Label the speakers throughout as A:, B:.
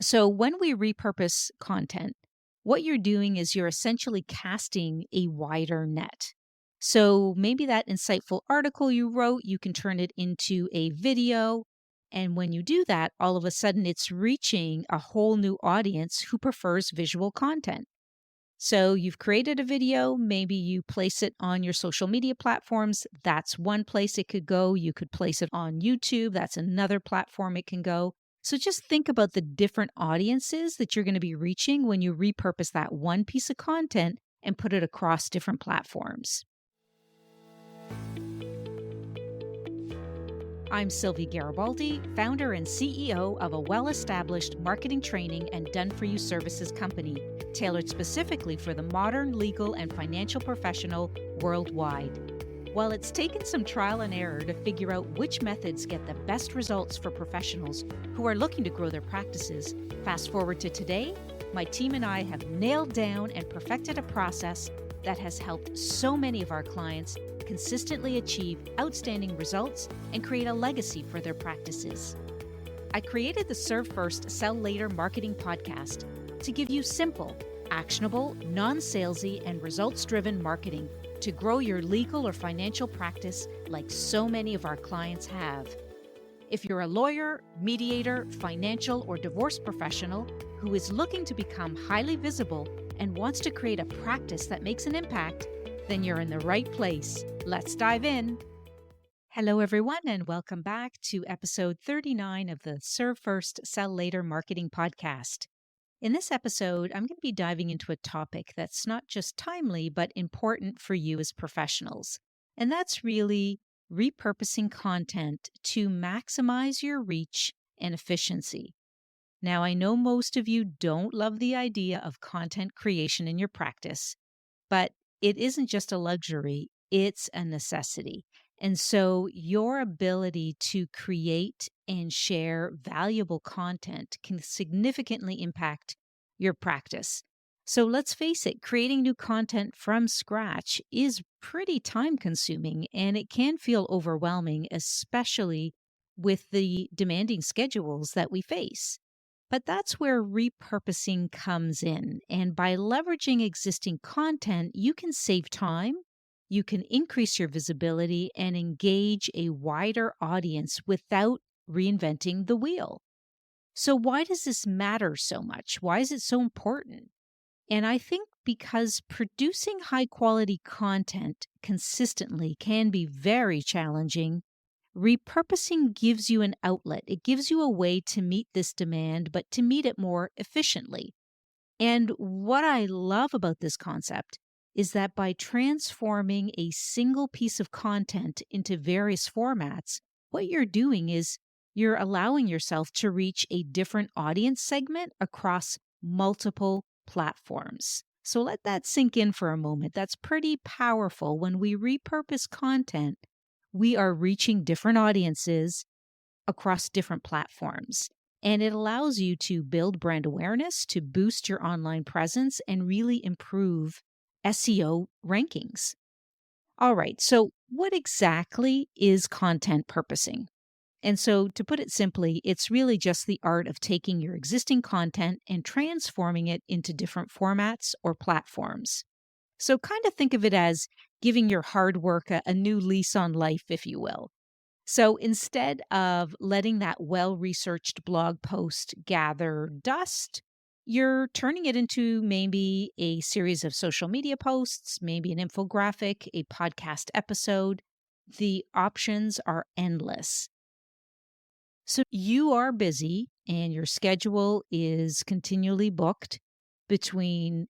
A: So when we repurpose content, what you're doing is you're essentially casting a wider net. So maybe that insightful article you wrote, you can turn it into a video. And when you do that, all of a sudden it's reaching a whole new audience who prefers visual content. So you've created a video, maybe you place it on your social media platforms. That's one place it could go. You could place it on YouTube. That's another platform it can go. So just think about the different audiences that you're going to be reaching when you repurpose that one piece of content and put it across different platforms. I'm Sylvia Garibaldi, founder and CEO of a well-established marketing training and done-for-you services company, tailored specifically for the modern legal and financial professional worldwide. While it's taken some trial and error to figure out which methods get the best results for professionals who are looking to grow their practices, fast forward to today, my team and I have nailed down and perfected a process that has helped so many of our clients consistently achieve outstanding results and create a legacy for their practices. I created the Serve First, Sell Later marketing podcast to give you simple, actionable, non-salesy, and results-driven marketing to grow your legal or financial practice like so many of our clients have. If you're a lawyer, mediator, financial, or divorce professional who is looking to become highly visible and wants to create a practice that makes an impact, then you're in the right place. Let's dive in. Hello, everyone, and welcome back to episode 39 of the Serve First, Sell Later marketing podcast. In this episode, I'm going to be diving into a topic that's not just timely, but important for you as professionals. And that's really repurposing content to maximize your reach and efficiency. Now, I know most of you don't love the idea of content creation in your practice, but it isn't just a luxury, it's a necessity. And so your ability to create and share valuable content can significantly impact your practice. So let's face it, creating new content from scratch is pretty time consuming and it can feel overwhelming, especially with the demanding schedules that we face. But that's where repurposing comes in. And by leveraging existing content, you can save time, you can increase your visibility, and engage a wider audience without reinventing the wheel. So, why does this matter so much? Why is it so important? And I think because producing high quality content consistently can be very challenging. Repurposing gives you an outlet. It gives you a way to meet this demand, but to meet it more efficiently. And what I love about this concept is that by transforming a single piece of content into various formats, what you're doing is you're allowing yourself to reach a different audience segment across multiple platforms. So let that sink in for a moment. That's pretty powerful. When we repurpose content, we are reaching different audiences across different platforms. And it allows you to build brand awareness, to boost your online presence, and really improve SEO rankings. All right, so what exactly is content purposing? And so, to put it simply, it's really just the art of taking your existing content and transforming it into different formats or platforms. So, kind of think of it as giving your hard work a new lease on life, if you will. So, instead of letting that well researched blog post gather dust, you're turning it into maybe a series of social media posts, maybe an infographic, a podcast episode. The options are endless. So, you are busy and your schedule is continually booked between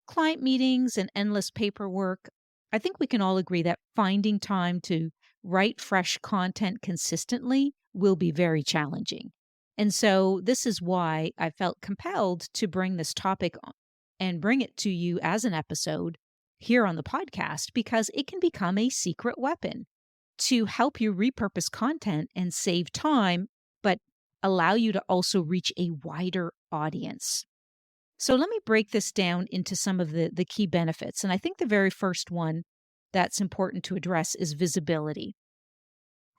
A: client meetings and endless paperwork. I think we can all agree that finding time to write fresh content consistently will be very challenging. And so this is why I felt compelled to bring this topic on and bring it to you as an episode here on the podcast because it can become a secret weapon to help you repurpose content and save time, but allow you to also reach a wider audience. So let me break this down into some of the key benefits. And I think the very first one that's important to address is visibility.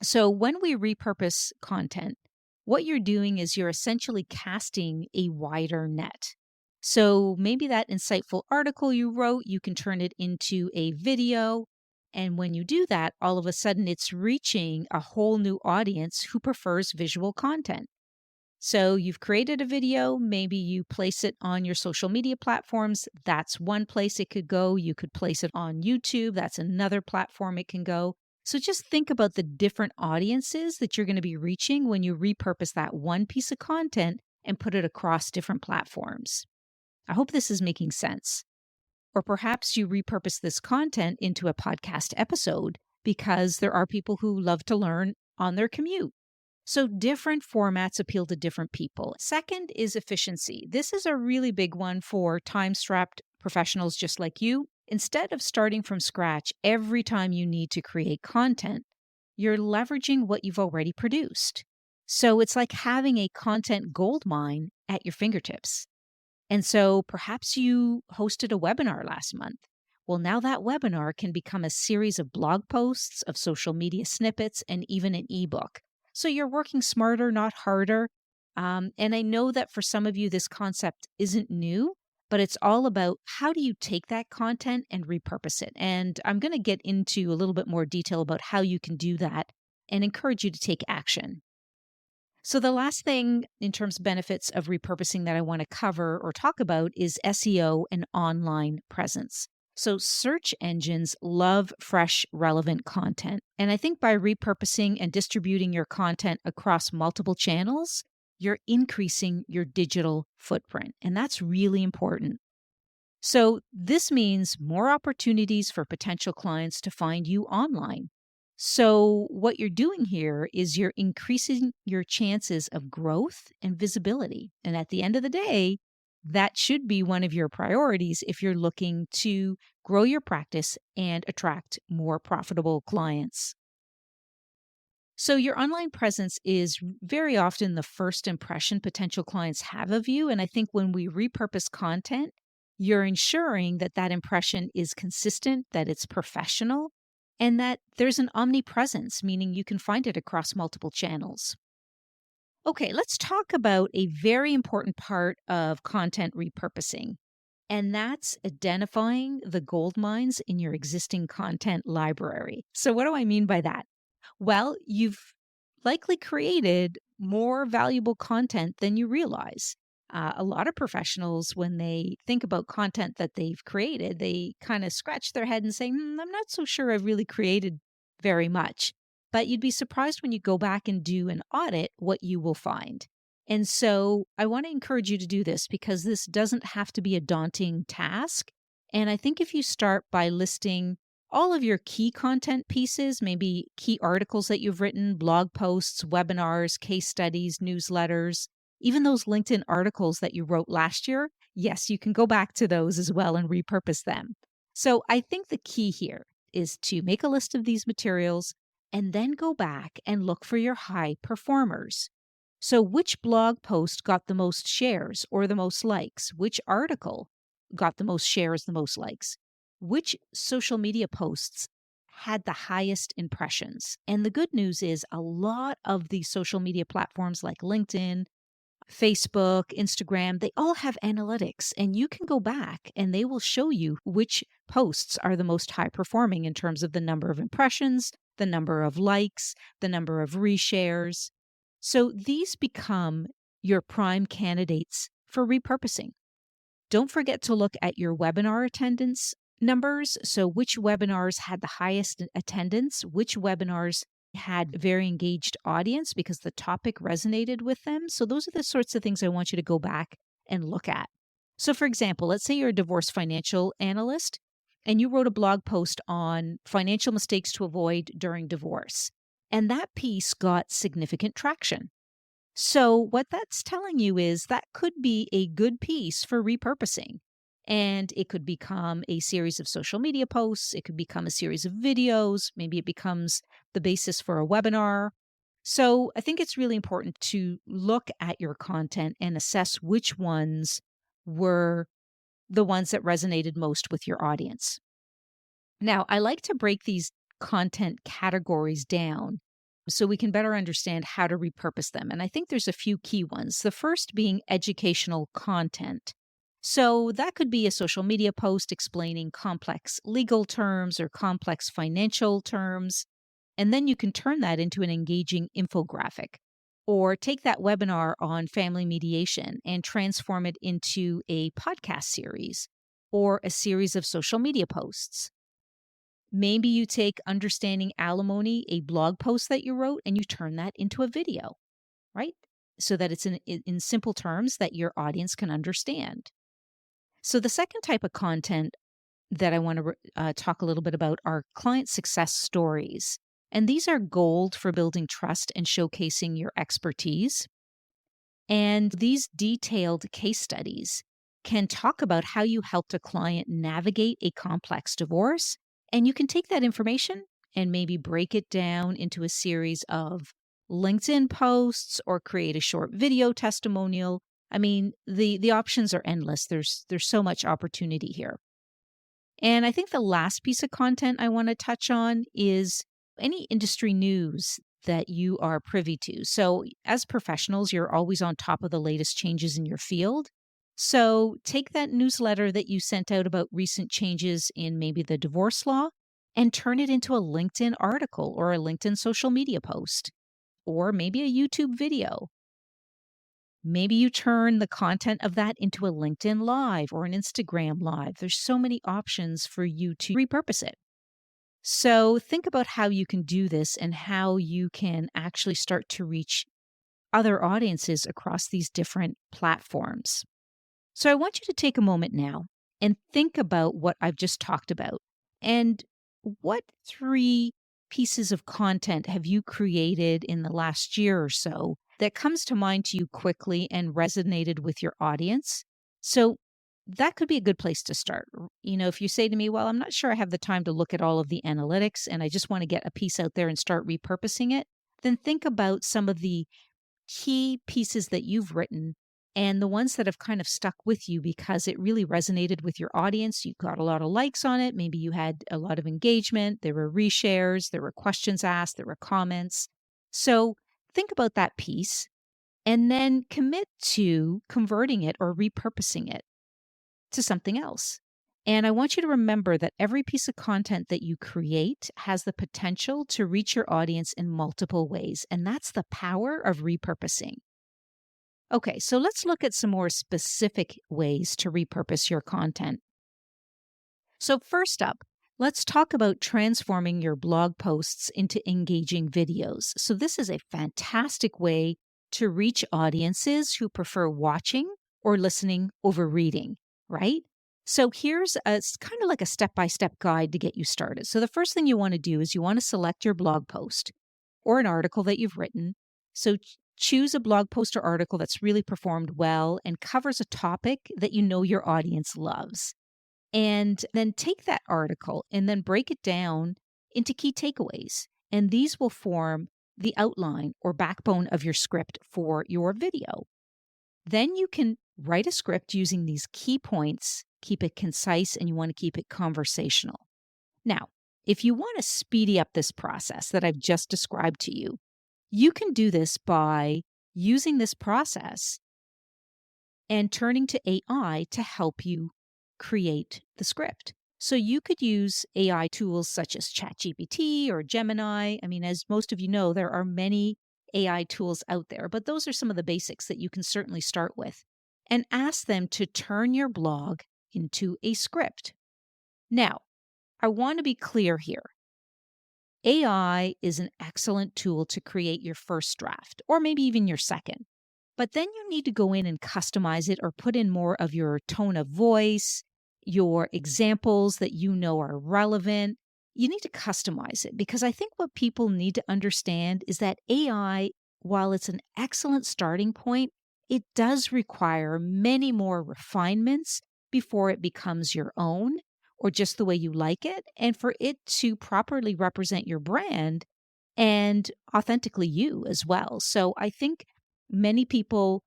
A: So when we repurpose content, what you're doing is you're essentially casting a wider net. So maybe that insightful article you wrote, you can turn it into a video. And when you do that, all of a sudden it's reaching a whole new audience who prefers visual content. So you've created a video, maybe you place it on your social media platforms. That's one place it could go. You could place it on YouTube. That's another platform it can go. So just think about the different audiences that you're going to be reaching when you repurpose that one piece of content and put it across different platforms. I hope this is making sense. Or perhaps you repurpose this content into a podcast episode because there are people who love to learn on their commute. So different formats appeal to different people. Second is efficiency. This is a really big one for time-strapped professionals just like you. Instead of starting from scratch every time you need to create content, you're leveraging what you've already produced. So it's like having a content gold mine at your fingertips. And so perhaps you hosted a webinar last month. Well, now that webinar can become a series of blog posts, of social media snippets, and even an ebook. So you're working smarter, not harder. And I know that for some of you, this concept isn't new, but it's all about how do you take that content and repurpose it? And I'm going to get into a little bit more detail about how you can do that and encourage you to take action. So, the last thing in terms of benefits of repurposing that I want to cover or talk about is SEO and online presence. So, search engines love fresh, relevant content. And I think by repurposing and distributing your content across multiple channels, you're increasing your digital footprint. And that's really important. So, this means more opportunities for potential clients to find you online. So, what you're doing here is you're increasing your chances of growth and visibility. And at the end of the day, that should be one of your priorities if you're looking to grow your practice and attract more profitable clients. So, your online presence is very often the first impression potential clients have of you. And I think when we repurpose content, you're ensuring that that impression is consistent, that it's professional, and that there's an omnipresence, meaning you can find it across multiple channels. Okay, let's talk about a very important part of content repurposing, and that's identifying the gold mines in your existing content library. So, what do I mean by that? Well, you've likely created more valuable content than you realize. A lot of professionals, when they think about content that they've created, they kind of scratch their head and say, I'm not so sure I've really created very much. But you'd be surprised when you go back and do an audit what you will find. And so I want to encourage you to do this because this doesn't have to be a daunting task. And I think if you start by listing all of your key content pieces, maybe key articles that you've written, blog posts, webinars, case studies, newsletters, even those LinkedIn articles that you wrote last year, yes, you can go back to those as well and repurpose them. So I think the key here is to make a list of these materials and then go back and look for your high performers. So which blog post got the most shares or the most likes? Which article got the most shares, the most likes? Which social media posts had the highest impressions? And the good news is a lot of these social media platforms like LinkedIn, Facebook, Instagram, they all have analytics, and you can go back and they will show you which posts are the most high performing in terms of the number of impressions, the number of likes, the number of reshares. So these become your prime candidates for repurposing. Don't forget to look at your webinar attendance numbers. So, which webinars had the highest attendance? Which webinars had very engaged audience because the topic resonated with them? So, those are the sorts of things I want you to go back and look at. So, for example, let's say you're a divorce financial analyst and you wrote a blog post on financial mistakes to avoid during divorce, and that piece got significant traction. So, what that's telling you is that could be a good piece for repurposing. And it could become a series of social media posts. It could become a series of videos. Maybe it becomes the basis for a webinar. So, I think it's really important to look at your content and assess which ones were the ones that resonated most with your audience. Now, I like to break these content categories down so we can better understand how to repurpose them. And I think there's a few key ones. The first being educational content. So that could be a social media post explaining complex legal terms or complex financial terms. And then you can turn that into an engaging infographic. Or take that webinar on family mediation and transform it into a podcast series or a series of social media posts. Maybe you take Understanding Alimony, a blog post that you wrote, and you turn that into a video, right? So that it's in simple terms that your audience can understand. So the second type of content that I want to talk a little bit about are client success stories. And these are gold for building trust and showcasing your expertise. And these detailed case studies can talk about how you helped a client navigate a complex divorce. And you can take that information and maybe break it down into a series of LinkedIn posts or create a short video testimonial. I mean, the options are endless. There's so much opportunity here. And I think the last piece of content I want to touch on is any industry news that you are privy to. So, as professionals, you're always on top of the latest changes in your field. So, take that newsletter that you sent out about recent changes in maybe the divorce law and turn it into a LinkedIn article or a LinkedIn social media post or maybe a YouTube video. Maybe you turn the content of that into a LinkedIn Live or an Instagram Live. There's so many options for you to repurpose it. So think about how you can do this and how you can actually start to reach other audiences across these different platforms. So I want you to take a moment now and think about what I've just talked about. And what 3 pieces of content have you created in the last year or so that comes to mind to you quickly and resonated with your audience? So that could be a good place to start. If you say to me, well, I'm not sure I have the time to look at all of the analytics and I just want to get a piece out there and start repurposing it, then think about some of the key pieces that you've written and the ones that have kind of stuck with you because it really resonated with your audience. You got a lot of likes on it. Maybe you had a lot of engagement. There were reshares. There were questions asked. There were comments. So think about that piece and then commit to converting it or repurposing it to something else. And I want you to remember that every piece of content that you create has the potential to reach your audience in multiple ways. And that's the power of repurposing. Okay, so let's look at some more specific ways to repurpose your content. So first up, let's talk about transforming your blog posts into engaging videos. So this is a fantastic way to reach audiences who prefer watching or listening over reading, right? So it's kind of like a step-by-step guide to get you started. So the first thing you want to do is you want to select your blog post or an article that you've written. So choose a blog post or article that's really performed well and covers a topic that you know your audience loves. And then take that article and then break it down into key takeaways. And these will form the outline or backbone of your script for your video. Then you can write a script using these key points, keep it concise, and you want to keep it conversational. Now, if you want to speedy up this process that I've just described to you, you can do this by using this process and turning to AI to help you create the script. So you could use AI tools such as ChatGPT or Gemini. I mean, as most of you know, there are many AI tools out there, but those are some of the basics that you can certainly start with. And ask them to turn your blog into a script. Now, I want to be clear here. AI is an excellent tool to create your first draft, or maybe even your second. But then you need to go in and customize it or put in more of your tone of voice, your examples that you know are relevant. You need to customize it because I think what people need to understand is that AI, while it's an excellent starting point, it does require many more refinements before it becomes your own or just the way you like it, and for it to properly represent your brand and authentically you as well. So I think many people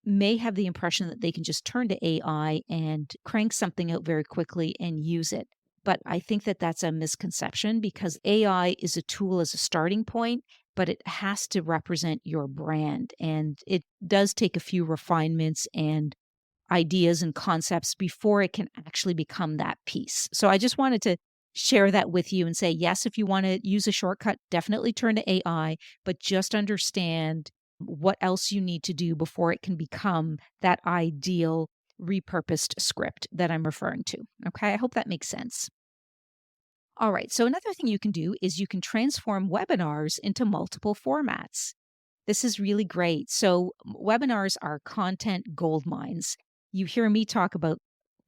A: may have the impression that they can just turn to AI and crank something out very quickly and use it. But I think that that's a misconception because AI is a tool as a starting point, but it has to represent your brand. And it does take a few refinements and ideas and concepts before it can actually become that piece. So I just wanted to share that with you and say, yes, if you want to use a shortcut, definitely turn to AI, but just understand what else you need to do before it can become that ideal repurposed script that I'm referring to. Okay, I hope that makes sense. All right, so another thing you can do is you can transform webinars into multiple formats. This is really great. So, webinars are content gold mines. You hear me talk about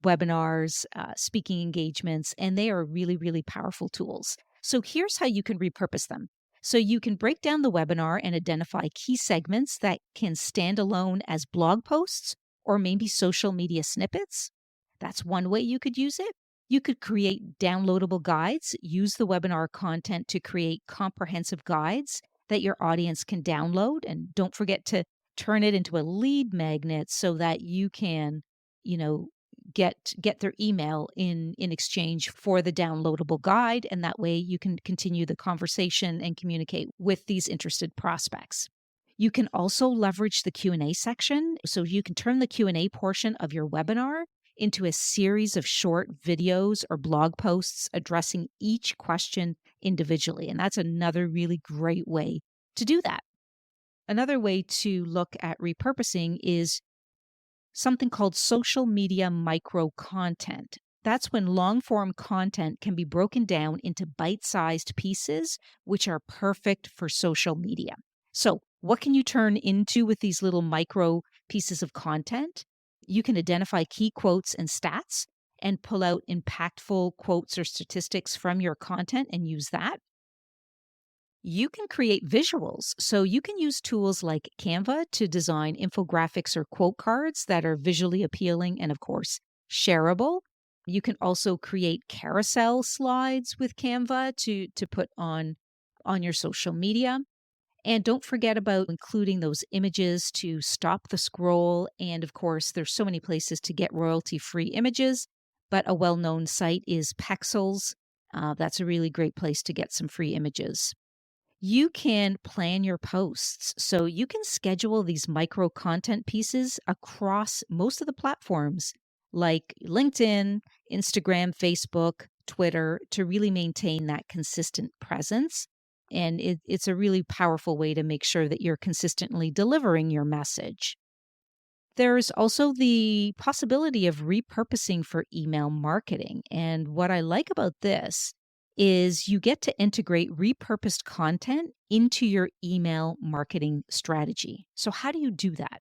A: webinars, speaking engagements, and they are really, really powerful tools. So, here's how you can repurpose them. So, you can break down the webinar and identify key segments that can stand alone as blog posts or maybe social media snippets. That's one way you could use it. You could create downloadable guides, use the webinar content to create comprehensive guides that your audience can download. And don't forget to turn it into a lead magnet so that you can, you know, get their email in exchange for the downloadable guide. And that way you can continue the conversation and communicate with these interested prospects. You can also leverage the Q&A section. So you can turn the Q&A portion of your webinar into a series of short videos or blog posts addressing each question individually. And that's another really great way to do that. Another way to look at repurposing is something called social media micro content. That's when long form content can be broken down into bite sized pieces, which are perfect for social media. So, what can you turn into with these little micro pieces of content? You can identify key quotes and stats and pull out impactful quotes or statistics from your content and use that. You can create visuals. So you can use tools like Canva to design infographics or quote cards that are visually appealing and, of course, shareable. You can also create carousel slides with Canva to put on your social media. And don't forget about including those images to stop the scroll. And of course, there's so many places to get royalty-free images, but a well-known site is Pexels. That's a really great place to get some free images. You can plan your posts. So you can schedule these micro content pieces across most of the platforms like LinkedIn, Instagram, Facebook, Twitter to really maintain that consistent presence. And it's a really powerful way to make sure that you're consistently delivering your message. There's also the possibility of repurposing for email marketing. And what I like about this is you get to integrate repurposed content into your email marketing strategy. So, how do you do that?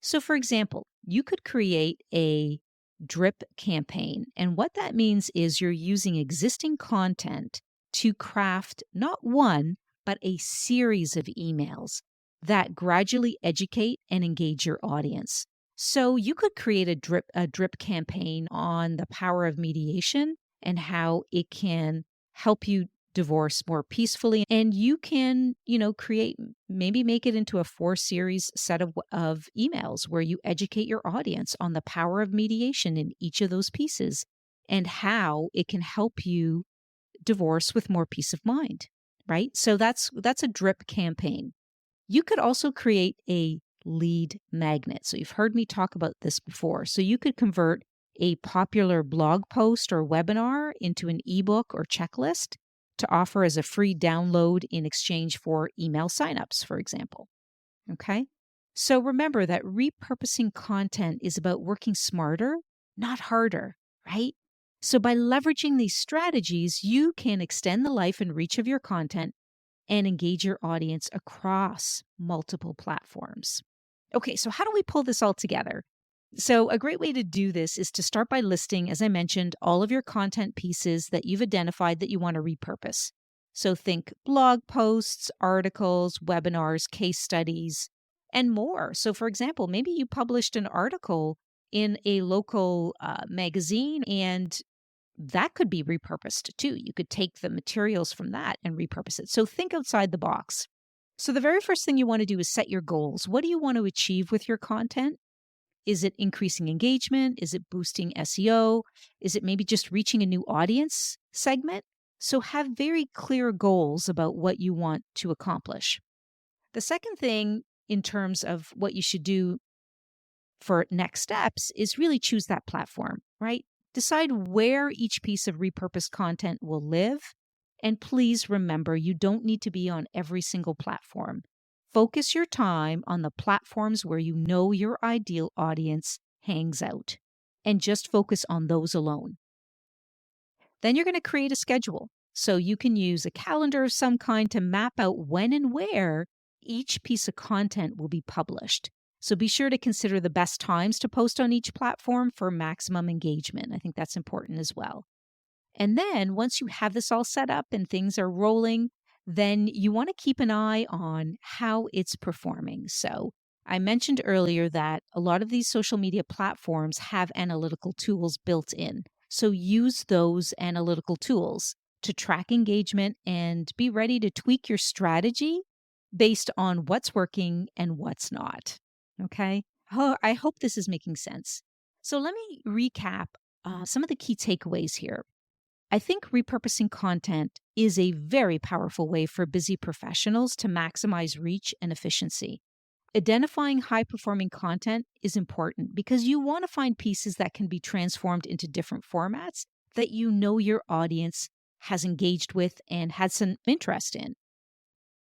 A: So, for example, you could create a drip campaign. And what that means is you're using existing content to craft not one, but a series of emails that gradually educate and engage your audience. So you could create a drip campaign on the power of mediation and how it can help you divorce more peacefully. And you can, create, maybe make it into a 4 series set of emails where you educate your audience on the power of mediation in each of those pieces and how it can help you divorce with more peace of mind, right? So that's a drip campaign. You could also create a lead magnet. So you've heard me talk about this before. So you could convert a popular blog post or webinar into an ebook or checklist to offer as a free download in exchange for email signups, for example. Okay. So remember that repurposing content is about working smarter, not harder, right? So by leveraging these strategies, you can extend the life and reach of your content and engage your audience across multiple platforms. Okay, so how do we pull this all together? So a great way to do this is to start by listing, as I mentioned, all of your content pieces that you've identified that you want to repurpose. So think blog posts, articles, webinars, case studies, and more. So for example, maybe you published an article in a local magazine and that could be repurposed too. You could take the materials from that and repurpose it. So think outside the box. So the very first thing you want to do is set your goals. What do you want to achieve with your content? Is it increasing engagement? Is it boosting SEO? Is it maybe just reaching a new audience segment? So have very clear goals about what you want to accomplish. The second thing in terms of what you should do for next steps is really choose that platform, right? Decide where each piece of repurposed content will live. And please remember, you don't need to be on every single platform. Focus your time on the platforms where you know your ideal audience hangs out and just focus on those alone. Then you're going to create a schedule. So you can use a calendar of some kind to map out when and where each piece of content will be published. So be sure to consider the best times to post on each platform for maximum engagement. I think that's important as well. And then once you have this all set up and things are rolling, then you want to keep an eye on how it's performing. So I mentioned earlier that a lot of these social media platforms have analytical tools built in. So use those analytical tools to track engagement and be ready to tweak your strategy based on what's working and what's not. Okay. I hope this is making sense. So let me recap some of the key takeaways here. I think repurposing content is a very powerful way for busy professionals to maximize reach and efficiency. Identifying high performing content is important because you want to find pieces that can be transformed into different formats that you know your audience has engaged with and had some interest in.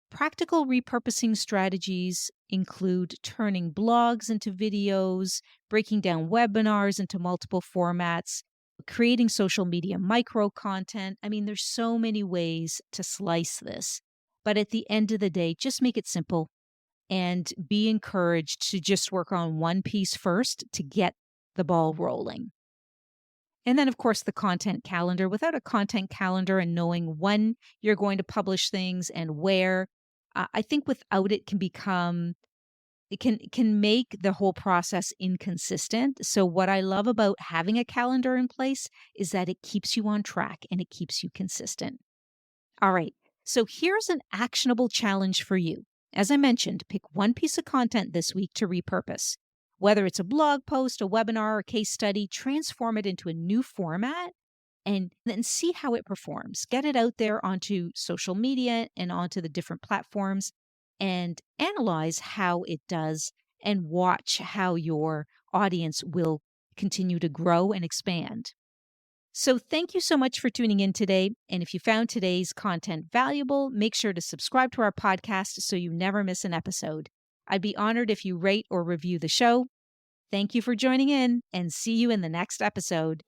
A: Practical repurposing strategies include turning blogs into videos, breaking down webinars into multiple formats, creating social media micro content. I mean, there's so many ways to slice this. But at the end of the day, just make it simple and be encouraged to just work on one piece first to get the ball rolling. And then, of course, the content calendar. Without a content calendar and knowing when you're going to publish things and where, I think without it can make the whole process inconsistent. So what I love about having a calendar in place is that it keeps you on track and it keeps you consistent. All right. So here's an actionable challenge for you. As I mentioned, pick one piece of content this week to repurpose. Whether it's a blog post, a webinar, a case study, transform it into a new format and then see how it performs. Get it out there onto social media and onto the different platforms and analyze how it does and watch how your audience will continue to grow and expand. So thank you so much for tuning in today. And if you found today's content valuable, make sure to subscribe to our podcast so you never miss an episode. I'd be honored if you rate or review the show. Thank you for joining in and see you in the next episode.